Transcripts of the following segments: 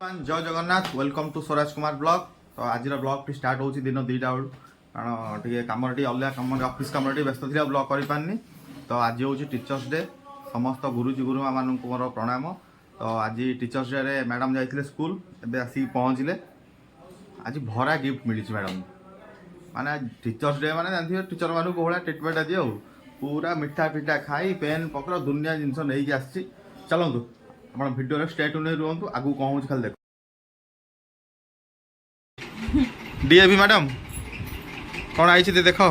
जय Jagannath welcome to Swaraj Kumar blog. तो आज ब्लॉग टी स्टार्ट हो दिन 2टा बेलू कारण टे कम अलग कम ऑफिस कम व्यस्त थी ब्लॉग कर पारनी। तो आज हूँ टीचर्स डे समस्त गुरुजी गुरुमा मान को मोर प्रणाम। तो आज टीचर्स डे रे मैडम जाइए स्कूल एवं आसिक पहुँचले। आज भरा गिफ्ट मिली मैडम माने टीचर्स डे माने जानते टीचर मानू भाया ट्रिटमेंट आज पूरा मिठा पिठा खाई पेन पत्र दुनिया जिनस नहीं आसी। चलतु आप भिडियो स्टेट नहीं रुहतु आगू कौन हो खाली देख डीएवी मैडम कौन आई देख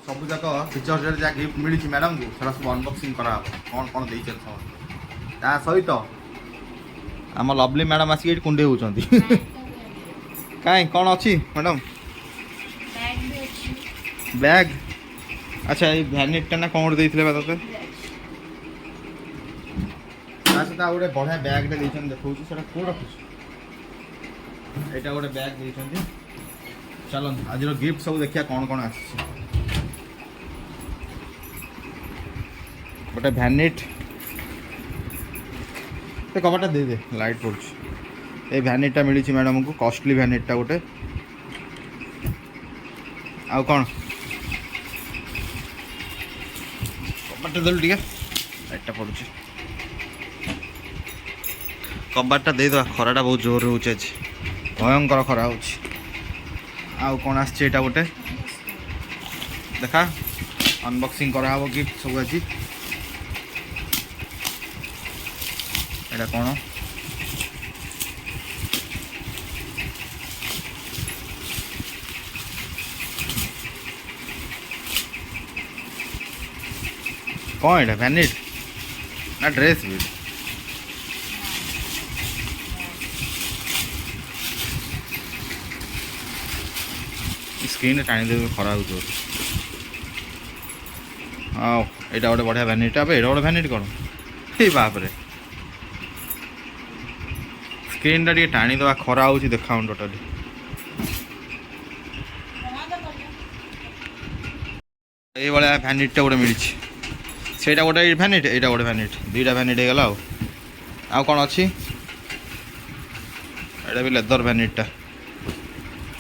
सब जाक टीचर्स डे जहाँ गिफ्ट मिली मैडम को सारा सब अनबक्सिंग करा कौन कौन दे ता सहित आम लवली मैडम आसिक कुंडे होती कहीं कौन अच्छी मैडम बैग अच्छा ये भैनिटा ना कौन दे ते सहित गोटे बढ़िया बैगटे देखा से कौन रखुच यहाँ गोटे बैग देते। चलो आज गिफ्ट सब देखिए कौन कौन आस गोटे भैनिट कपड़ा दे दे लाइट पड़े भैनिटा मिली मैडम को कॉस्टली भैनिटा गोटे आउ कौन कपड़ा देलु टे लाइटा पड़े कबाटा देदेवा खराटा बहुत जोर रोचे आज भयंकर खरा हो कौन आसटा गोटे देखा अनबक्सिंग करा गिफ्ट सब आज एटा कौन कौन एटा भैनिट ना ड्रेस भी स्क्रीन टाणी दे खरा हो हाँ यहाँ गोटे बढ़िया भैनिट ये गोटे भैनिट कौन ये बापरे स्क्रीन टा टाणी दवा खरा हो देखा टोटाली ये भाया भैनिटा गोटे मिली से गोटे भैनिट यहाँ गोटे भैनिट दुईटा भैनिट हो गला आ कौन अच्छी यहाँ भी लेदर भैनिटा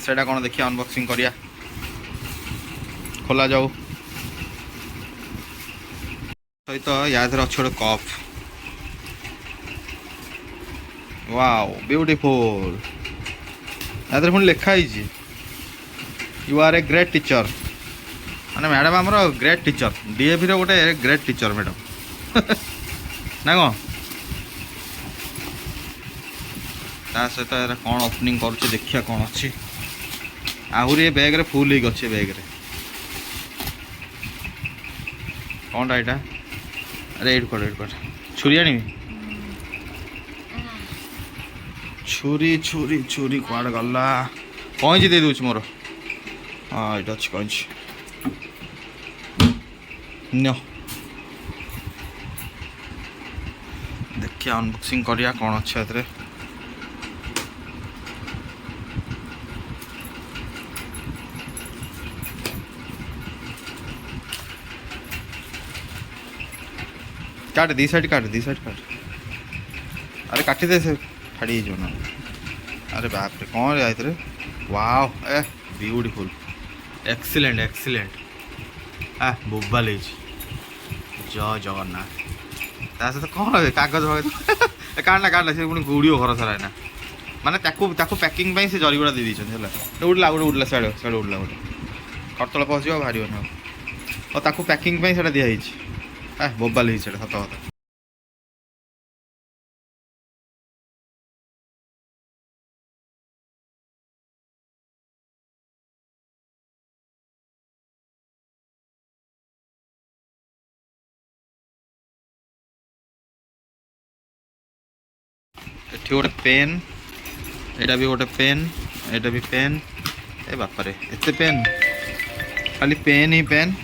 सेटा कौन देखिए अनबॉक्सिंग करिया खोला जाऊ सहित या अच्छे गोटे कप वाओ ब्यूटीफुल या पुणी लिखाई you are a great teacher माने मैडम आमर ग्रेट टीचर डीएवी रो गोटे ग्रेट टीचर मैडम ना कौन ता सहित कौन ओपनिंग कर देखिया कौन अच्छी आहरी बैग रे फुल ही अच्छे बैग रे कौन टा यहाँ अरे एट छुरी आनी छुरी छुरी छुरी कौड़ गला कैंची दे दूँ मोर हाँ ये अच्छी कैंची न देखिए अनबॉक्सिंग करिया कौन अच्छे एथरे काट दी साइड काट अरे काटी दे से फाड़ी जो ना अरे बाप रे कौन रे wow a beautiful excellent excellent Boba ले जय जगन्नाथ ता सहित कौन कागज काटना से पुणी गुड़ियो घर सारा ना माने ताकू पैकिंग से जरीगुड़ा दे देते उड़ला गोटे उड़ला साढ़े साढ़े उड़ला गोटे करतल पहुँच बाहर ना और ताकू पैकिंग से दिखाई बोबा ले सत कथा एठी गोटे पेन एटा भी गोटे पेन एटा भी पेन ए बापारे एते पेन खाली पेन ही पेन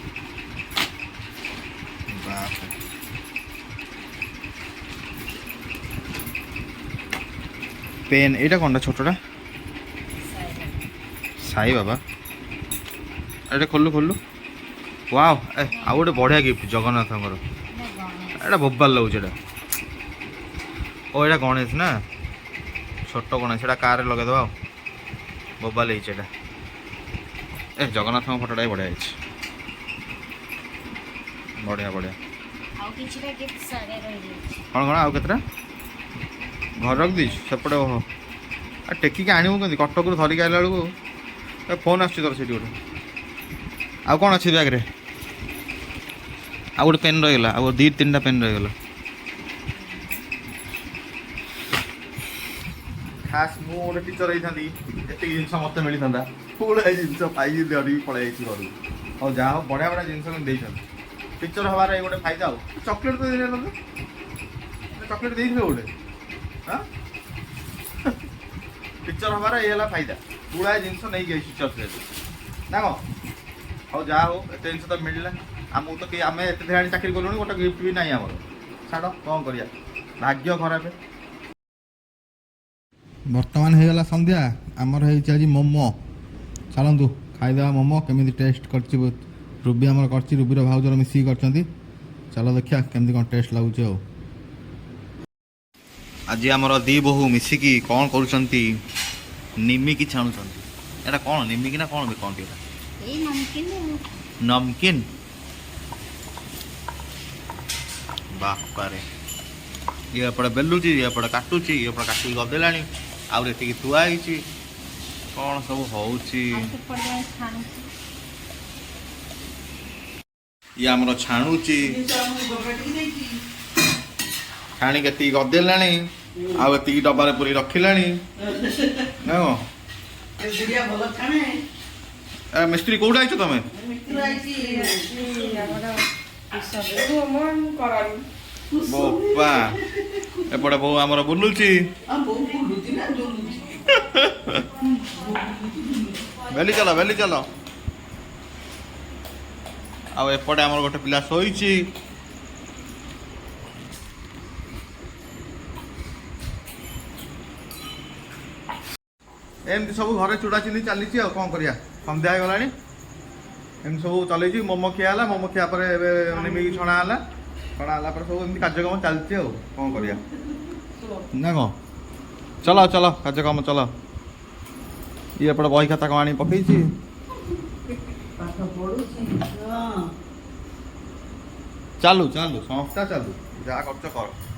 पेन एटा कौन छोटा साई बाबा एटा खोलु खोलु वाओ आ गोटे बढ़िया गिफ्ट जगन्नाथ एटा बोबाल लगुच ओ यहाँ गणेश ना छोट कौन से कार लगेद बोबाल होता ए जगन्नाथ फटोटा बढ़िया बढ़िया बढ़िया कौन कौन आउ केतटा घर रख दी सेपटे ओहो टेकिक आणव कमी कटक धरिक आइला बेलू फोन आस तोर से गोटे आउ कौन अच्छी बैग्रे आउ गोटे पेन रहीगला आउ दी तीन टा पेन रहीगला खास मुझे टीचर होती जिन मत मिली था पुरा जिन पाई धरिकी पलि घर और जहाँ हो बढ़िया बढ़िया जिन टीचर हबार गोटे फायदा हो चॉकलेट तो देने चॉकलेट दे गोटे हाँ टीचर हबार ये फायदा गुड़ा जिन नहीं गई टीचर से ना कौन और जहाँ हो एत जिन तो मिलला आमको तो कि आम एत चाकरी कलुँ गोटे गिफ्ट भी नहीं आमर छाड़ कौन कर भाग्य खराब बर्तमान होगला संध्या आमर आज मोमो चलतु खाईदे मोमो केमी टेस्ट कर रूबी आमर कर रूबीर भाउजर मिसिक कर चलो देखिया केमती कौन टेस्ट लगुच आज आमर दी बहु मिसिकी कौन करुँच निमिकी छाणुंट एटा कौन निमिकी ना कौन कौन नमकीन बापारे ये एपटे बेलुची ये एपटे काटुची ये एपटे काटिक गदेला आउे थुआई कौन सब हो ये आमर छाणुची छाणी के गदेला आउ एति डबारे पूरी रखिला मिस्त्री कौटा आइछ तमें बोपा एपटे बो आमर बुलुची बेली चलो आ एपटे आमर गोटे पिला शोइची एमती सब घरे चूड़ा चिनी चली कौन करिया संध्या गला एमती सब चल मोमो खिया मोमो खिया पर निमिकी छणाला पर सब एमती कार्यक्रम चलती कौन करिया ना कौन चलो चलो कार्यक्रम चलो ये एपटे बही खाता कौन आनी पकई चालू संस्था चालू जहाँ कर